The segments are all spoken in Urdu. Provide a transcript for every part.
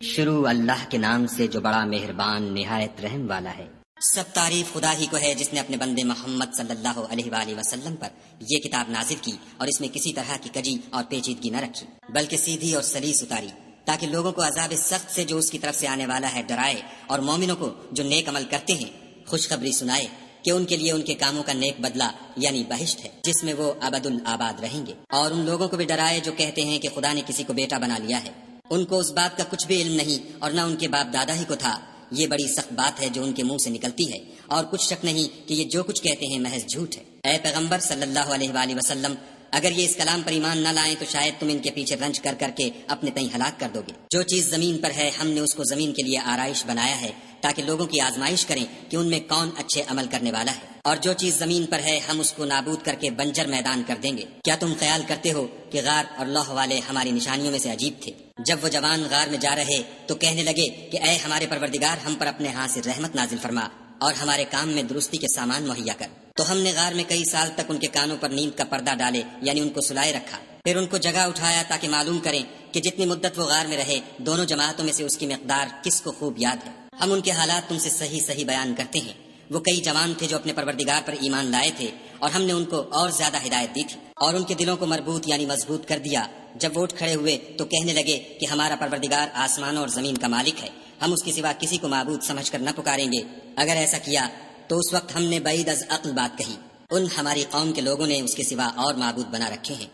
شروع اللہ کے نام سے جو بڑا مہربان نہایت رحم والا ہے۔ سب تعریف خدا ہی کو ہے جس نے اپنے بندے محمد صلی اللہ علیہ وآلہ وسلم پر یہ کتاب نازل کی اور اس میں کسی طرح کی کجی اور پیچیدگی نہ رکھی، بلکہ سیدھی اور سلیس اتاری، تاکہ لوگوں کو عذاب سخت سے جو اس کی طرف سے آنے والا ہے ڈرائے، اور مومنوں کو جو نیک عمل کرتے ہیں خوشخبری سنائے کہ ان کے لیے ان کے کاموں کا نیک بدلہ یعنی بہشت ہے جس میں وہ ابد الآباد رہیں گے، اور ان لوگوں کو بھی ڈرائے جو کہتے ہیں کہ خدا نے کسی کو بیٹا بنا لیا ہے، ان کو اس بات کا کچھ بھی علم نہیں اور نہ ان کے باپ دادا ہی کو تھا۔ یہ بڑی سخت بات ہے جو ان کے منہ سے نکلتی ہے، اور کچھ شک نہیں کہ یہ جو کچھ کہتے ہیں محض جھوٹ ہے۔ اے پیغمبر صلی اللہ علیہ وآلہ وسلم، اگر یہ اس کلام پر ایمان نہ لائیں تو شاید تم ان کے پیچھے رنج کر کر کے اپنے تئیں ہلاک کر دو گے۔ جو چیز زمین پر ہے ہم نے اس کو زمین کے لیے آرائش بنایا ہے تاکہ لوگوں کی آزمائش کریں کہ ان میں کون اچھے عمل کرنے والا ہے، اور جو چیز زمین پر ہے ہم اس کو نابود کر کے بنجر میدان کر دیں گے۔ کیا تم خیال کرتے ہو کہ غار اور لوح والے ہماری نشانیوں میں سے عجیب تھے؟ جب وہ جوان غار میں جا رہے تو کہنے لگے کہ اے ہمارے پروردگار، ہم پر اپنے ہاتھ سے رحمت نازل فرما اور ہمارے کام میں درستی کے سامان مہیا کر۔ تو ہم نے غار میں کئی سال تک ان کے کانوں پر نیند کا پردہ ڈالے یعنی ان کو سلائے رکھا، پھر ان کو جگہ اٹھایا تاکہ معلوم کریں کہ جتنی مدت وہ غار میں رہے دونوں جماعتوں میں سے اس کی مقدار کس کو خوب یاد ہے۔ ہم ان کے حالات تم سے صحیح صحیح بیان کرتے ہیں۔ وہ کئی جوان تھے جو اپنے پروردگار پر ایمان لائے تھے، اور ہم نے ان کو اور زیادہ ہدایت دی تھی، اور ان کے دلوں کو مربوط یعنی مضبوط کر دیا۔ جب وہ اٹھ کھڑے ہوئے تو کہنے لگے کہ ہمارا پروردگار آسمانوں اور زمین کا مالک ہے، ہم اس کے سوا کسی کو معبود سمجھ کر نہ پکاریں گے۔ اگر ایسا کیا تو اس وقت ہم نے بعید از عقل بات کہی۔ ان ہماری قوم کے لوگوں نے اس کے سوا اور معبود بنا رکھے ہیں،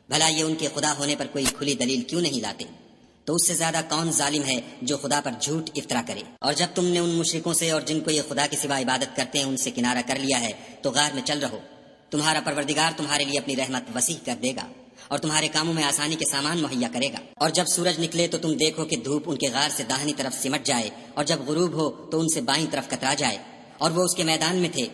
بھلا یہ ان کے خدا ہونے پر کوئی کھلی دلیل کیوں نہیں لاتے؟ تو اس سے زیادہ کون ظالم ہے جو خدا پر جھوٹ افطرا کرے؟ اور جب تم نے ان مشرکوں سے اور جن کو یہ خدا کے سوا عبادت کرتے ہیں ان سے کنارہ کر لیا ہے تو غار میں چل رہو، تمہارا پروردگار تمہارے لیے اپنی رحمت وسیع کر دے گا اور تمہارے کاموں میں آسانی کے سامان مہیا کرے گا۔ اور جب سورج نکلے تو تم دیکھو کہ دھوپ ان کے غار سے داہنی طرف سمٹ جائے، اور جب غروب ہو تو ان سے بائیں طرف کترا جائے، اور وہ اس کے میدان میں تھے۔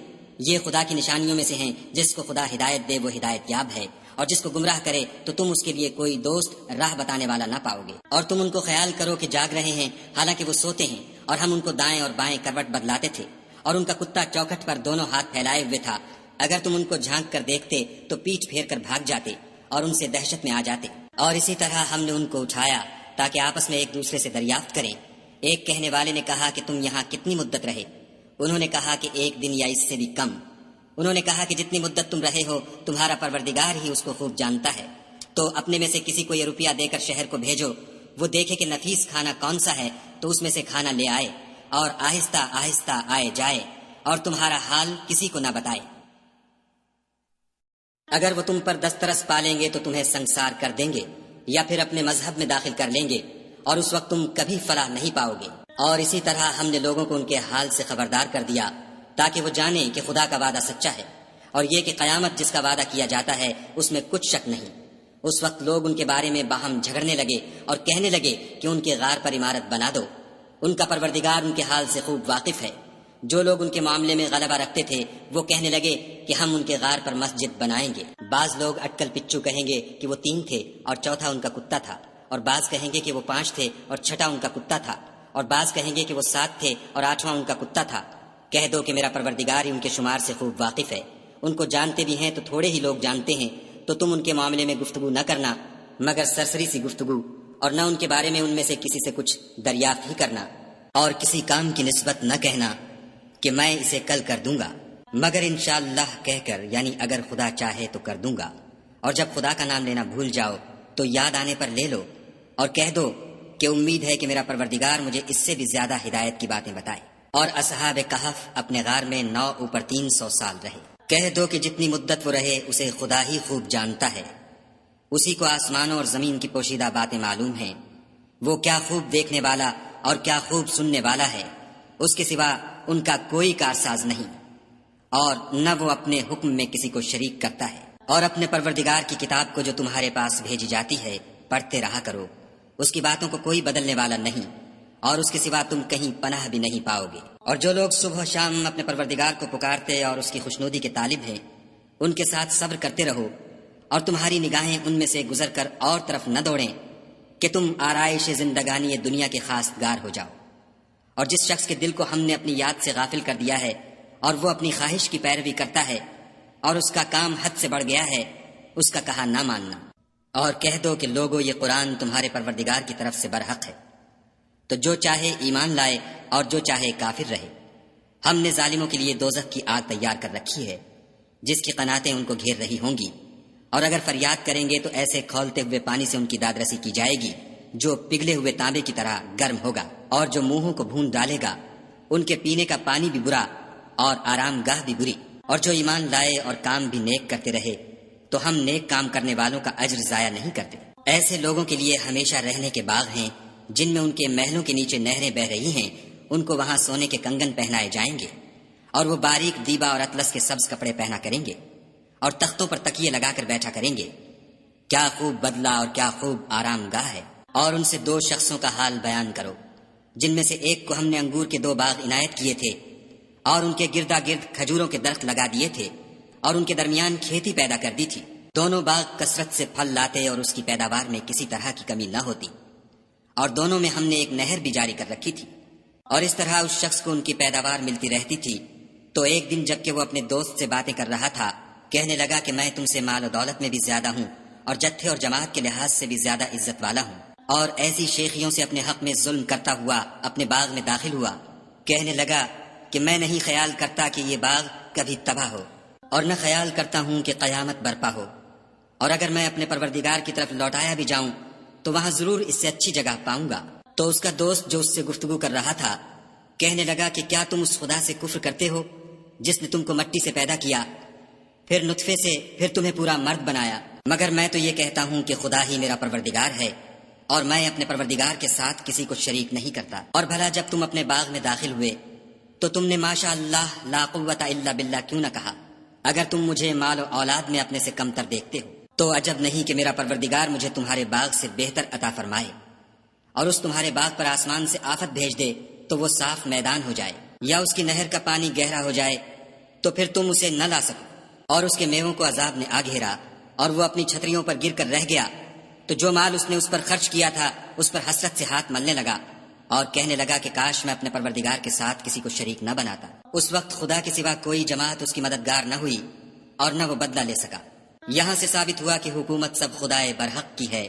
یہ خدا کی نشانیوں میں سے ہیں، جس کو خدا ہدایت دے وہ ہدایت یاب ہے، اور جس کو گمراہ کرے تو تم اس کے لیے کوئی دوست راہ بتانے والا نہ پاؤ گے۔ اور تم ان کو خیال کرو کہ جاگ رہے ہیں حالانکہ وہ سوتے ہیں، اور ہم ان کو دائیں اور بائیں کروٹ بدلاتے تھے، اور ان کا کتا چوکھٹ پر دونوں ہاتھ پھیلائے ہوئے تھا۔ اگر تم ان کو جھانک کر دیکھتے تو پیٹ پھیر کر بھاگ جاتے اور ان سے دہشت میں آ جاتے۔ اور اسی طرح ہم نے ان کو اٹھایا تاکہ آپس میں ایک دوسرے سے دریافت کریں۔ ایک کہنے والے نے کہا کہ تم یہاں کتنی مدت رہے؟ انہوں نے کہا کہ 1 دن یا اس سے بھی کم۔ انہوں نے کہا کہ جتنی مدت تم رہے ہو تمہارا پروردگار ہی اس کو خوب جانتا ہے، تو اپنے میں سے کسی کو یہ روپیہ دے کر شہر کو بھیجو، وہ دیکھے کہ نفیس کھانا کون سا ہے تو اس میں سے کھانا لے آئے، اور آہستہ آہستہ آئے جائے اور تمہارا حال کسی کو نہ بتائے۔ اگر وہ تم پر دسترس پالیں گے تو تمہیں سنسار کر دیں گے یا پھر اپنے مذہب میں داخل کر لیں گے، اور اس وقت تم کبھی فلاح نہیں پاؤ گے۔ اور اسی طرح ہم نے لوگوں کو ان کے حال سے خبردار کر دیا تاکہ وہ جانیں کہ خدا کا وعدہ سچا ہے، اور یہ کہ قیامت جس کا وعدہ کیا جاتا ہے اس میں کچھ شک نہیں۔ اس وقت لوگ ان کے بارے میں باہم جھگڑنے لگے اور کہنے لگے کہ ان کے غار پر عمارت بنا دو۔ ان کا پروردگار ان کے حال سے خوب واقف ہے۔ جو لوگ ان کے معاملے میں غلبہ رکھتے تھے وہ کہنے لگے کہ ہم ان کے غار پر مسجد بنائیں گے۔ بعض لوگ اٹکل پچو کہیں گے کہ وہ 3 تھے اور چوتھا ان کا کتا تھا، اور بعض کہیں گے کہ وہ 5 تھے اور چھٹا ان کا کتا تھا، اور بعض کہیں گے کہ وہ 7 تھے اور 8واں ان کا کتا تھا۔ کہہ دو کہ میرا پروردگار ہی ان کے شمار سے خوب واقف ہے۔ ان کو جانتے بھی ہیں تو تھوڑے ہی لوگ جانتے ہیں، تو تم ان کے معاملے میں گفتگو نہ کرنا مگر سرسری سی گفتگو، اور نہ ان کے بارے میں ان میں سے کسی سے کچھ دریافت ہی کرنا، اور کسی کام کی نسبت نہ کہنا کہ میں اسے کل کر دوں گا، مگر انشاءاللہ کہہ کر یعنی اگر خدا چاہے تو کر دوں گا۔ اور جب خدا کا نام لینا بھول جاؤ تو یاد آنے پر لے لو، اور کہہ دو کہ امید ہے کہ میرا پروردگار مجھے اس سے بھی زیادہ ہدایت کی باتیں بتائے۔ اور اصحاب کہف اپنے غار میں 9 اوپر 300 سال رہے۔ کہہ دو کہ جتنی مدت وہ رہے اسے خدا ہی خوب جانتا ہے، اسی کو آسمانوں اور زمین کی پوشیدہ باتیں معلوم ہیں۔ وہ کیا خوب دیکھنے والا اور کیا خوب سننے والا ہے، اس کے سوا ان کا کوئی کارساز نہیں، اور نہ وہ اپنے حکم میں کسی کو شریک کرتا ہے۔ اور اپنے پروردگار کی کتاب کو جو تمہارے پاس بھیجی جاتی ہے پڑھتے رہا کرو، اس کی باتوں کو کوئی بدلنے والا نہیں، اور اس کے سوا تم کہیں پناہ بھی نہیں پاؤ گے۔ اور جو لوگ صبح و شام اپنے پروردگار کو پکارتے اور اس کی خوشنودی کے طالب ہیں ان کے ساتھ صبر کرتے رہو، اور تمہاری نگاہیں ان میں سے گزر کر اور طرف نہ دوڑیں کہ تم آرائش زندگانی دنیا کے خواستگار ہو جاؤ۔ اور جس شخص کے دل کو ہم نے اپنی یاد سے غافل کر دیا ہے اور وہ اپنی خواہش کی پیروی کرتا ہے اور اس کا کام حد سے بڑھ گیا ہے، اس کا کہا نہ ماننا۔ اور کہہ دو کہ لوگو یہ قرآن تمہارے پروردگار کی طرف سے برحق ہے، تو جو چاہے ایمان لائے اور جو چاہے کافر رہے۔ ہم نے ظالموں کے لیے دوزخ کی آگ تیار کر رکھی ہے جس کی قناتیں ان کو گھیر رہی ہوں گی، اور اگر فریاد کریں گے تو ایسے کھولتے ہوئے پانی سے ان کی داد رسی کی جائے گی جو پگھلے ہوئے تانبے کی طرح گرم ہوگا، اور جو منہوں کو بھون ڈالے گا ان کے پینے کا پانی بھی برا اور آرام گاہ بھی بری۔ اور جو ایمان لائے اور کام بھی نیک کرتے رہے تو ہم نیک کام کرنے والوں کا اجر ضائع نہیں کرتے۔ ایسے لوگوں کے لیے ہمیشہ رہنے کے باغ ہیں جن میں ان کے محلوں کے نیچے نہریں بہ رہی ہیں، ان کو وہاں سونے کے کنگن پہنائے جائیں گے، اور وہ باریک دیبا اور اطلس کے سبز کپڑے پہنا کریں گے، اور تختوں پر تکیے لگا کر بیٹھا کریں گے۔ کیا خوب بدلہ اور کیا خوب آرام گاہ ہے۔ اور ان سے دو شخصوں کا حال بیان کرو جن میں سے ایک کو ہم نے انگور کے 2 باغ عنایت کیے تھے اور ان کے گردا گرد کھجوروں کے درخت لگا دیے تھے اور ان کے درمیان کھیتی پیدا کر دی تھی۔ دونوں باغ کثرت سے پھل لاتے اور اس کی پیداوار میں کسی طرح کی کمی نہ ہوتی، اور دونوں میں ہم نے ایک نہر بھی جاری کر رکھی تھی، اور اس طرح اس شخص کو ان کی پیداوار ملتی رہتی تھی۔ تو ایک دن جب کہ وہ اپنے دوست سے باتیں کر رہا تھا، کہنے لگا کہ میں تم سے مال و دولت میں بھی زیادہ ہوں اور جتھے اور جماعت کے لحاظ سے بھی زیادہ عزت والا ہوں، اور ایسی شیخیوں سے اپنے حق میں ظلم کرتا ہوا اپنے باغ میں داخل ہوا۔ کہنے لگا کہ میں نہیں خیال کرتا کہ یہ باغ کبھی تباہ ہو، اور نہ خیال کرتا ہوں کہ قیامت برپا ہو، اور اگر میں اپنے پروردگار کی طرف لوٹایا بھی جاؤں تو وہاں ضرور اس سے اچھی جگہ پاؤں گا۔ تو اس کا دوست جو اس سے گفتگو کر رہا تھا کہنے لگا کہ کیا تم اس خدا سے کفر کرتے ہو جس نے تم کو مٹی سے پیدا کیا، پھر نطفے سے، پھر تمہیں پورا مرد بنایا؟ مگر میں تو یہ کہتا ہوں کہ خدا ہی میرا پروردگار ہے، اور میں اپنے پروردگار کے ساتھ کسی کو شریک نہیں کرتا۔ اور بھلا جب تم اپنے باغ میں داخل ہوئے تو تم نے ماشاء اللہ لا قوت الا باللہ کیوں نہ کہا؟ اگر تم مجھے مال و اولاد میں اپنے سے کمتر دیکھتے ہو تو عجب نہیں کہ میرا پروردگار مجھے تمہارے باغ سے بہتر عطا فرمائے، اور اس تمہارے باغ پر آسمان سے آفت بھیج دے تو وہ صاف میدان ہو جائے، یا اس کی نہر کا پانی گہرا ہو جائے تو پھر تم اسے نہ لا سکو، اور اس کے میووں کو عذاب نے آ گھیرا اور وہ اپنی چھتریوں پر گر کر رہ گیا، تو جو مال اس نے اس پر خرچ کیا تھا اس پر حسرت سے ہاتھ ملنے لگا اور کہنے لگا کہ کاش میں اپنے پروردگار کے ساتھ کسی کو شریک نہ بناتا۔ اس وقت خدا کے سوا کوئی جماعت اس کی مددگار نہ ہوئی اور نہ وہ بدلہ لے سکا۔ یہاں سے ثابت ہوا کہ حکومت سب خدائے برحق کی ہے،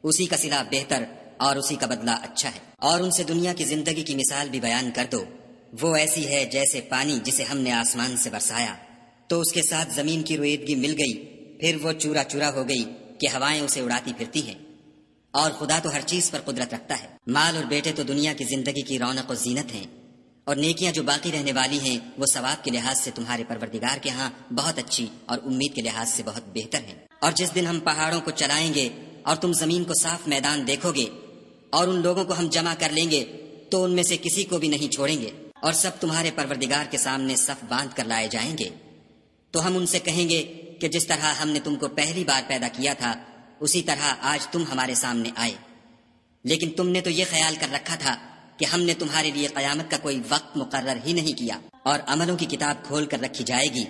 اسی کا صلہ بہتر اور اسی کا بدلہ اچھا ہے۔ اور ان سے دنیا کی زندگی کی مثال بھی بیان کر دو، وہ ایسی ہے جیسے پانی جسے ہم نے آسمان سے برسایا تو اس کے ساتھ زمین کی رویدگی مل گئی، پھر وہ چورا چورا ہو گئی کہ ہوائیں اسے اڑاتی پھرتی ہیں، اور خدا تو ہر چیز پر قدرت رکھتا ہے۔ مال اور بیٹے تو دنیا کی زندگی کی رونق و زینت ہیں، اور نیکیاں جو باقی رہنے والی ہیں وہ ثواب کے لحاظ سے تمہارے پروردگار کے ہاں بہت اچھی اور امید کے لحاظ سے بہت بہتر ہیں۔ اور جس دن ہم پہاڑوں کو چلائیں گے اور تم زمین کو صاف میدان دیکھو گے اور ان لوگوں کو ہم جمع کر لیں گے تو ان میں سے کسی کو بھی نہیں چھوڑیں گے، اور سب تمہارے پروردگار کے سامنے صف باندھ کر لائے جائیں گے۔ تو ہم ان سے کہیں گے کہ جس طرح ہم نے تم کو پہلی بار پیدا کیا تھا اسی طرح آج تم ہمارے سامنے آئے، لیکن تم نے تو یہ خیال کر رکھا تھا کہ ہم نے تمہارے لیے قیامت کا کوئی وقت مقرر ہی نہیں کیا، اور عملوں کی کتاب کھول کر رکھی جائے گی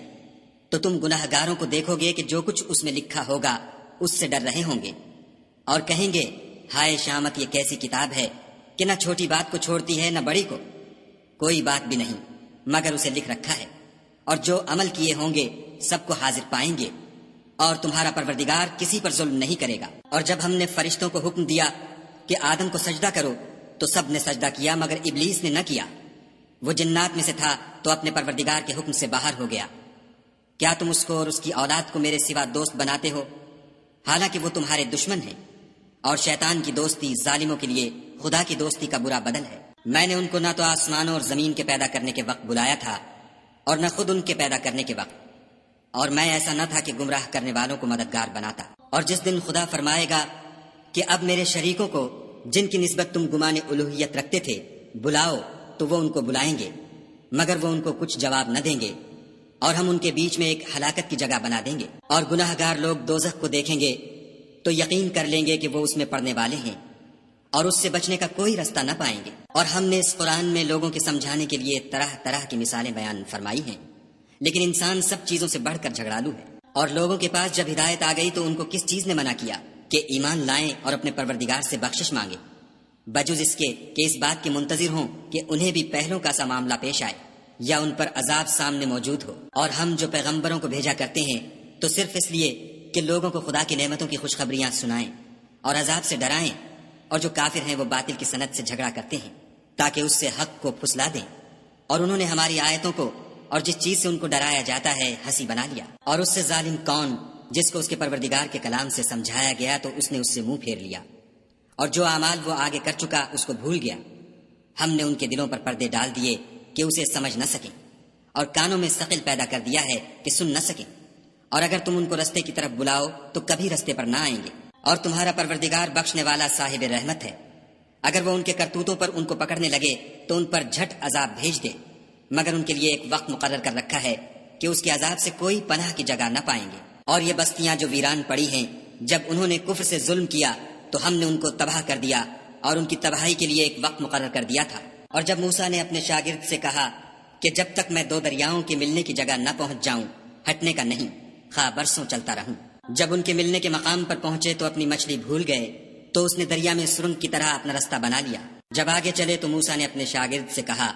تو تم گناہ گاروں کو دیکھو گے کہ جو کچھ اس میں لکھا ہوگا اس سے ڈر رہے ہوں گے، اور کہیں گے ہائے شامت، یہ کیسی کتاب ہے کہ نہ چھوٹی بات کو چھوڑتی ہے نہ بڑی کو، کوئی بات بھی نہیں مگر اسے لکھ رکھا ہے، اور جو عمل کیے ہوں گے سب کو حاضر پائیں گے، اور تمہارا پروردگار کسی پر ظلم نہیں کرے گا۔ اور جب ہم نے فرشتوں کو حکم دیا کہ آدم کو سجدہ کرو تو سب نے سجدہ کیا مگر ابلیس نے نہ کیا، وہ جنات میں سے تھا تو اپنے پروردگار کے حکم سے باہر ہو گیا۔ کیا تم اس کو اور اس کی اولاد کو میرے سوا دوست بناتے ہو، حالانکہ وہ تمہارے دشمن ہیں؟ اور شیطان کی دوستی ظالموں کے لیے خدا کی دوستی کا برا بدل ہے۔ میں نے ان کو نہ تو آسمانوں اور زمین کے پیدا کرنے کے وقت بلایا تھا اور نہ خود ان کے پیدا کرنے کے وقت، اور میں ایسا نہ تھا کہ گمراہ کرنے والوں کو مددگار بناتا۔ اور جس دن خدا فرمائے گا کہ اب میرے شریکوں کو جن کی نسبت تم گمان الوہیت رکھتے تھے بلاؤ، تو وہ ان کو بلائیں گے مگر وہ ان کو کچھ جواب نہ دیں گے، اور ہم ان کے بیچ میں ایک ہلاکت کی جگہ بنا دیں گے۔ اور گناہ گار لوگ دوزخ کو دیکھیں گے تو یقین کر لیں گے کہ وہ اس میں پڑنے والے ہیں اور اس سے بچنے کا کوئی رستہ نہ پائیں گے۔ اور ہم نے اس قرآن میں لوگوں کے سمجھانے کے لیے طرح طرح کی مثالیں بیان فرمائی ہیں، لیکن انسان سب چیزوں سے بڑھ کر جھگڑالو ہے۔ اور لوگوں کے پاس جب ہدایت آ گئی تو ان کو کس چیز نے منع کیا کہ ایمان لائیں اور اپنے پروردگار سے بخشش مانگیں، بجز اس کے کہ اس بات کے منتظر ہوں کہ انہیں بھی پہلوں کا سا معاملہ پیش آئے یا ان پر عذاب سامنے موجود ہو۔ اور ہم جو پیغمبروں کو بھیجا کرتے ہیں تو صرف اس لیے کہ لوگوں کو خدا کی نعمتوں کی خوشخبریاں سنائیں اور عذاب سے ڈرائیں، اور جو کافر ہیں وہ باطل کی سند سے جھگڑا کرتے ہیں تاکہ اس سے حق کو پھسلا دیں، اور انہوں نے ہماری آیتوں کو اور جس چیز سے ان کو ڈرایا جاتا ہے ہنسی بنا لیا۔ اور اس سے ظالم کون جس کو اس کے پروردگار کے کلام سے سمجھایا گیا تو اس نے اس سے منہ پھیر لیا، اور جو اعمال وہ آگے کر چکا اس کو بھول گیا۔ ہم نے ان کے دلوں پر پردے ڈال دیے کہ اسے سمجھ نہ سکیں، اور کانوں میں ثقل پیدا کر دیا ہے کہ سن نہ سکیں، اور اگر تم ان کو رستے کی طرف بلاؤ تو کبھی رستے پر نہ آئیں گے۔ اور تمہارا پروردگار بخشنے والا صاحب رحمت ہے، اگر وہ ان کے کرتوتوں پر ان کو پکڑنے لگے تو ان پر جھٹ عذاب بھیج دے، مگر ان کے لیے ایک وقت مقرر کر رکھا ہے کہ اس کے عذاب سے کوئی پناہ کی جگہ نہ پائیں گے۔ اور یہ بستیاں جو ویران پڑی ہیں، جب انہوں نے کفر سے ظلم کیا تو ہم نے ان کو تباہ کر دیا اور ان کی تباہی کے لیے ایک وقت مقرر کر دیا تھا۔ اور جب موسیٰ نے اپنے شاگرد سے کہا کہ جب تک میں دو دریاؤں کے ملنے کی جگہ نہ پہنچ جاؤں ہٹنے کا نہیں، خواہ برسوں چلتا رہوں۔ جب ان کے ملنے کے مقام پر پہنچے تو اپنی مچھلی بھول گئے، تو اس نے دریا میں سرنگ کی طرح اپنا رستہ بنا لیا۔ جب آگے چلے تو موسیٰ نے اپنے شاگرد سے کہا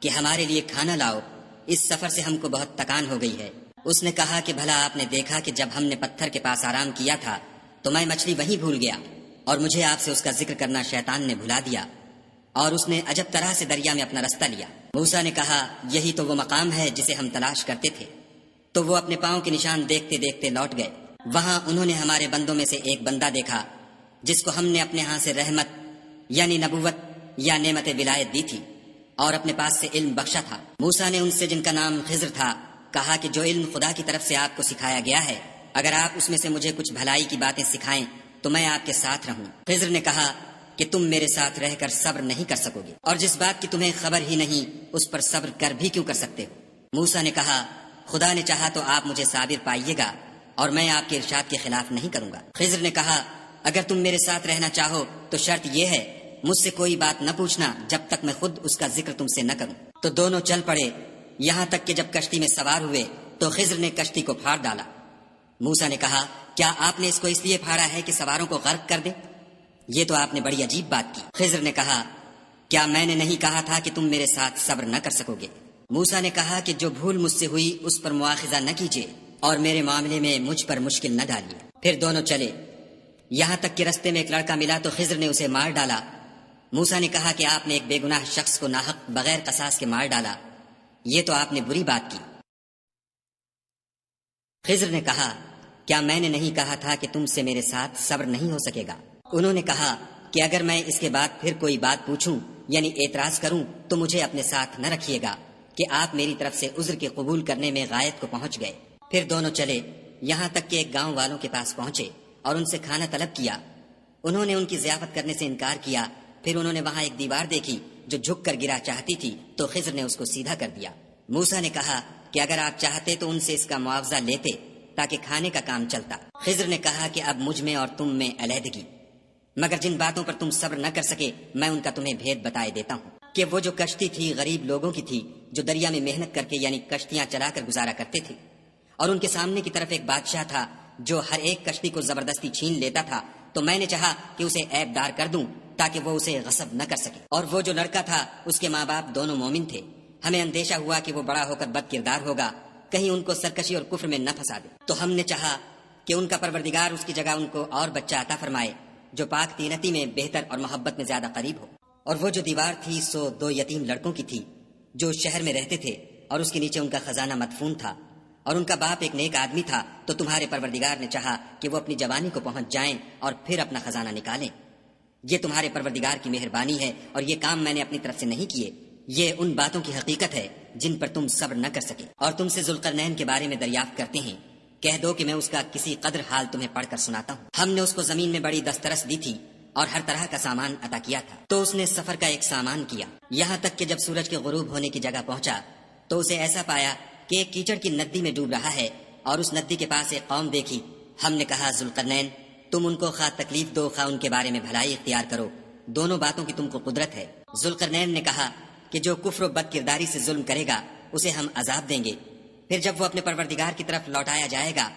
کہ ہمارے لیے کھانا لاؤ، اس سفر سے ہم کو بہت تکان ہو گئی ہے۔ اس نے کہا کہ بھلا آپ نے دیکھا کہ جب ہم نے پتھر کے پاس آرام کیا تھا تو میں مچھلی وہیں بھول گیا، اور مجھے آپ سے اس کا ذکر کرنا شیطان نے بھلا دیا، اور اس نے عجب طرح سے دریا میں اپنا رستہ لیا۔ موسیٰ نے کہا یہی تو وہ مقام ہے جسے ہم تلاش کرتے تھے۔ تو وہ اپنے پاؤں کے نشان دیکھتے دیکھتے لوٹ گئے۔ وہاں انہوں نے ہمارے بندوں میں سے ایک بندہ دیکھا جس کو ہم نے اپنے ہاں سے رحمت یعنی نبوت یا نعمت ولایت دی تھی اور اپنے پاس سے علم بخشا تھا۔ موسیٰ نے ان سے جن کا نام خضر تھا کہا کہ جو علم خدا کی طرف سے آپ کو سکھایا گیا ہے، اگر آپ اس میں سے مجھے کچھ بھلائی کی باتیں سکھائیں تو میں آپ کے ساتھ رہوں۔ خضر نے کہا کہ تم میرے ساتھ رہ کر صبر نہیں کر سکو گے، اور جس بات کی تمہیں خبر ہی نہیں اس پر صبر کر بھی کیوں کر سکتے ہو؟ موسیٰ نے کہا خدا نے چاہا تو آپ مجھے صابر پائیے گا اور میں آپ کے ارشاد کے خلاف نہیں کروں گا۔ خضر نے کہا اگر تم میرے ساتھ رہنا چاہو تو شرط یہ ہے مجھ سے کوئی بات نہ پوچھنا جب تک میں خود اس کا ذکر تم سے نہ کروں۔ تو دونوں چل پڑے، یہاں تک کہ جب کشتی میں سوار ہوئے تو خضر نے کشتی کو پھاڑ ڈالا۔ موسیٰ نے کہا کیا آپ نے اس کو اس لیے پھاڑا ہے کہ سواروں کو غرق کر دے؟ یہ تو آپ نے بڑی عجیب بات کی۔ خضر نے کہا کیا میں نے نہیں کہا تھا کہ تم میرے ساتھ صبر نہ کر سکو گے؟ موسیٰ نے کہا کہ جو بھول مجھ سے ہوئی اس پر مواخذہ نہ کیجیے اور میرے معاملے میں مجھ پر مشکل نہ ڈالیے۔ پھر دونوں چلے، یہاں تک کہ رستے میں ایک لڑکا ملا تو خضر نے اسے مار ڈالا۔ موسیٰ نے کہا کہ آپ نے ایک بے گناہ شخص کو ناحق بغیر قصاص کے مار ڈالا، یہ تو آپ نے بری بات کی۔ خضر نے کہا کیا میں نے نہیں کہا تھا کہ تم سے میرے ساتھ صبر نہیں ہو سکے گا؟ انہوں نے کہا کہ اگر میں اس کے بعد پھر کوئی بات پوچھوں یعنی اعتراض کروں تو مجھے اپنے ساتھ نہ رکھیے گا کہ آپ میری طرف سے عذر کے قبول کرنے میں غایت کو پہنچ گئے۔ پھر دونوں چلے، یہاں تک کہ ایک گاؤں والوں کے پاس پہنچے اور ان سے کھانا طلب کیا۔ انہوں نے ان کی ضیافت کرنے سے انکار کیا۔ پھر انہوں نے وہاں ایک دیوار دیکھی جو جھک کر گرا چاہتی تھی تو خضر نے اس کو سیدھا کر دیا۔ موسیٰ نے کہا کہ اگر آپ چاہتے تو ان سے اس کا معاوضہ لیتے تاکہ کھانے کا کام چلتا۔ خضر نے کہا کہ اب مجھ میں اور تم میں علیحدگی، مگر جن باتوں پر تم صبر نہ کر سکے میں ان کا تمہیں بھید بتائے دیتا ہوں کہ وہ جو کشتی تھی غریب لوگوں کی تھی جو دریا میں محنت کر کے یعنی کشتیاں چلا کر گزارا کرتے تھے، اور ان کے سامنے کی طرف ایک بادشاہ تھا جو ہر ایک کشتی کو زبردستی چھین لیتا تھا، تو میں نے چاہا کہ اسے عیب دار کر دوں تاکہ وہ اسے غصب نہ کر سکے۔ اور وہ جو لڑکا تھا اس کے ماں باپ دونوں مومن تھے، ہمیں اندیشہ ہوا کہ وہ بڑا ہو کر بد کردار ہوگا، کہیں ان کو سرکشی اور کفر میں نہ پھنسا دے، تو ہم نے چاہا کہ ان کا پروردگار اس کی جگہ ان کو اور بچہ عطا فرمائے جو پاک تینتی میں بہتر اور محبت میں زیادہ قریب ہو۔ اور وہ جو دیوار تھی سو دو یتیم لڑکوں کی تھی جو شہر میں رہتے تھے، اور اس کے نیچے ان کا خزانہ مدفون تھا، اور ان کا باپ ایک نیک آدمی تھا، تو تمہارے پروردگار نے چاہا کہ وہ اپنی جوانی کو پہنچ جائیں اور پھر اپنا خزانہ نکالیں۔ یہ تمہارے پروردگار کی مہربانی ہے اور یہ کام میں نے اپنی طرف سے نہیں کیے، یہ ان باتوں کی حقیقت ہے جن پر تم صبر نہ کر سکے۔ اور تم سے ذوالقرنین کے بارے میں دریافت کرتے ہیں، کہہ دو کہ میں اس کا کسی قدر حال تمہیں پڑھ کر سناتا ہوں۔ ہم نے اس کو زمین میں بڑی دسترس دی تھی اور ہر طرح کا سامان عطا کیا تھا، تو اس نے سفر کا ایک سامان کیا، یہاں تک کہ جب سورج کے غروب ہونے کی جگہ پہنچا تو اسے ایسا پایا کہ ایک کیچڑ کی ندی میں ڈوب رہا ہے، اور اس ندی کے پاس ایک قوم دیکھی۔ ہم نے کہا ذوالقرنین تم ان کو خواہ تکلیف دو خواہ ان کے بارے میں بھلائی اختیار کرو، دونوں باتوں کی تم کو قدرت ہے۔ ذوالقرنین نے کہا کہ جو کفر و بد کرداری سے ظلم کرے گا اسے ہم عذاب دیں گے، پھر جب وہ اپنے پروردگار کی طرف لوٹایا جائے گا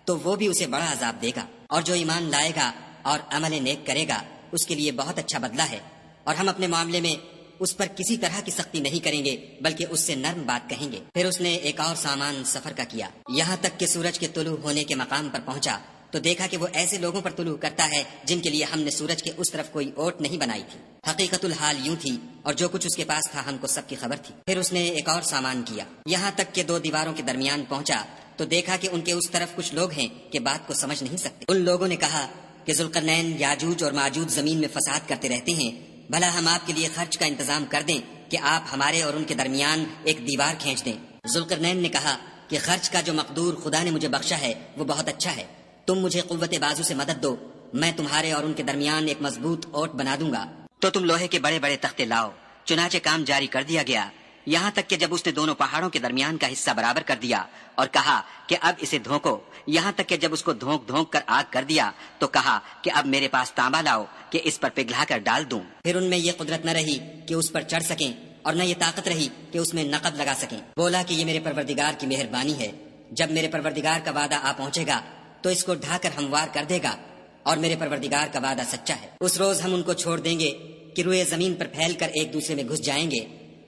تو وہ بھی اسے بڑا عذاب دے گا، اور جو ایمان لائے گا اور عمل نیک کرے گا اس کے لیے بہت اچھا بدلہ ہے، اور ہم اپنے معاملے میں اس پر کسی طرح کی سختی نہیں کریں گے بلکہ اس سے نرم بات کہیں گے۔ پھر اس نے ایک اور سامان سفر کا کیا، یہاں تک کہ سورج کے طلوع ہونے کے مقام پر پہنچا تو دیکھا کہ وہ ایسے لوگوں پر طلوع کرتا ہے جن کے لیے ہم نے سورج کے اس طرف کوئی اوٹ نہیں بنائی تھی۔ حقیقت الحال یوں تھی، اور جو کچھ اس کے پاس تھا ہم کو سب کی خبر تھی۔ پھر اس نے ایک اور سامان کیا، یہاں تک کہ 2 دیواروں کے درمیان پہنچا تو دیکھا کہ ان کے اس طرف کچھ لوگ ہیں کہ بات کو سمجھ نہیں سکتے۔ ان لوگوں نے کہا کہ ذوالقرنین یاجوج اور ماجوج زمین میں فساد کرتے رہتے ہیں، بھلا ہم آپ کے لیے خرچ کا انتظام کر دیں کہ آپ ہمارے اور ان کے درمیان ایک دیوار کھینچ دیں۔ ذوالقرنین نے کہا کہ خرچ کا جو مقدور خدا نے مجھے بخشا ہے وہ بہت اچھا ہے، تم مجھے قوت بازو سے مدد دو، میں تمہارے اور ان کے درمیان ایک مضبوط اوٹ بنا دوں گا۔ تو تم لوہے کے بڑے بڑے تختے لاؤ۔ چنانچہ کام جاری کر دیا گیا، یہاں تک کہ جب اس نے دونوں پہاڑوں کے درمیان کا حصہ برابر کر دیا اور کہا کہ اب اسے دھونکو، یہاں تک کہ جب اس کو دھونک دھونک کر آگ کر دیا تو کہا کہ اب میرے پاس تانبا لاؤ کہ اس پر پگھلا کر ڈال دوں۔ پھر ان میں یہ قدرت نہ رہی کہ اس پر چڑھ سکیں اور نہ یہ طاقت رہی کہ اس میں نقب لگا سکیں۔ بولا کہ یہ میرے پروردگار کی مہربانی ہے، جب میرے پروردگار کا وعدہ آ پہنچے گا تو اس کو ڈھا کر ہموار کر دے گا، اور میرے پروردگار کا وعدہ سچا ہے۔ اس روز ہم ان کو چھوڑ دیں گے کہ روئے زمین پر پھیل کر ایک دوسرے میں گھس جائیں گے،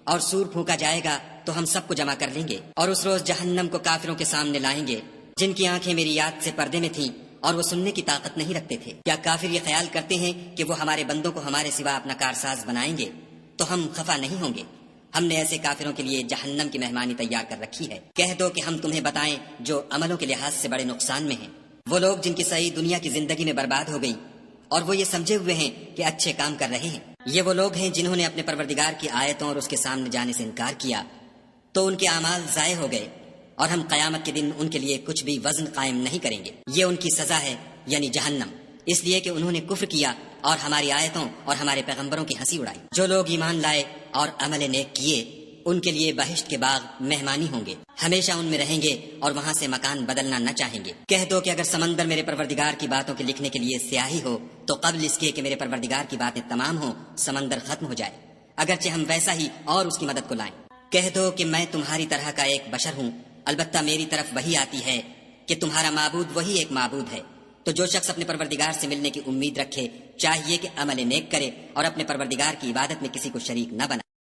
اور سور پھونکا جائے گا تو ہم سب کو جمع کر لیں گے، اور اس روز جہنم کو کافروں کے سامنے لائیں گے جن کی آنکھیں میری یاد سے پردے میں تھیں اور وہ سننے کی طاقت نہیں رکھتے تھے۔ کیا کافر یہ خیال کرتے ہیں کہ وہ ہمارے بندوں کو ہمارے سوا اپنا کارساز بنائیں گے تو ہم خفا نہیں ہوں گے؟ ہم نے ایسے کافروں کے لیے جہنم کی مہمانی تیار کر رکھی ہے۔ کہہ دو کہ ہم تمہیں بتائیں جو عملوں کے لحاظ سے بڑے نقصان میں ہیں، وہ لوگ جن کی صحیح دنیا کی زندگی میں برباد ہو گئی اور وہ یہ سمجھے ہوئے ہیں کہ اچھے کام کر رہے ہیں۔ یہ وہ لوگ ہیں جنہوں نے اپنے پروردگار کی آیتوں اور اس کے سامنے جانے سے انکار کیا تو ان کے اعمال ضائع ہو گئے، اور ہم قیامت کے دن ان کے لیے کچھ بھی وزن قائم نہیں کریں گے۔ یہ ان کی سزا ہے، یعنی جہنم، اس لیے کہ انہوں نے کفر کیا اور ہماری آیتوں اور ہمارے پیغمبروں کی ہنسی اڑائی۔ جو لوگ ایمان لائے اور عمل نیک کیے ان کے لیے بہشت کے باغ مہمانی ہوں گے، ہمیشہ ان میں رہیں گے اور وہاں سے مکان بدلنا نہ چاہیں گے۔ کہہ دو کہ اگر سمندر میرے پروردگار کی باتوں کے لکھنے کے لیے سیاہی ہو تو قبل اس کے کہ میرے پروردگار کی باتیں تمام ہوں سمندر ختم ہو جائے، اگرچہ ہم ویسا ہی اور اس کی مدد کو لائیں۔ کہہ دو کہ میں تمہاری طرح کا ایک بشر ہوں، البتہ میری طرف وہی آتی ہے کہ تمہارا معبود وہی ایک معبود ہے۔ تو جو شخص اپنے پروردگار سے ملنے کی امید رکھے چاہیے کہ عمل نیک کرے اور اپنے پروردگار کی عبادت میں کسی کو شریک نہ بنائے۔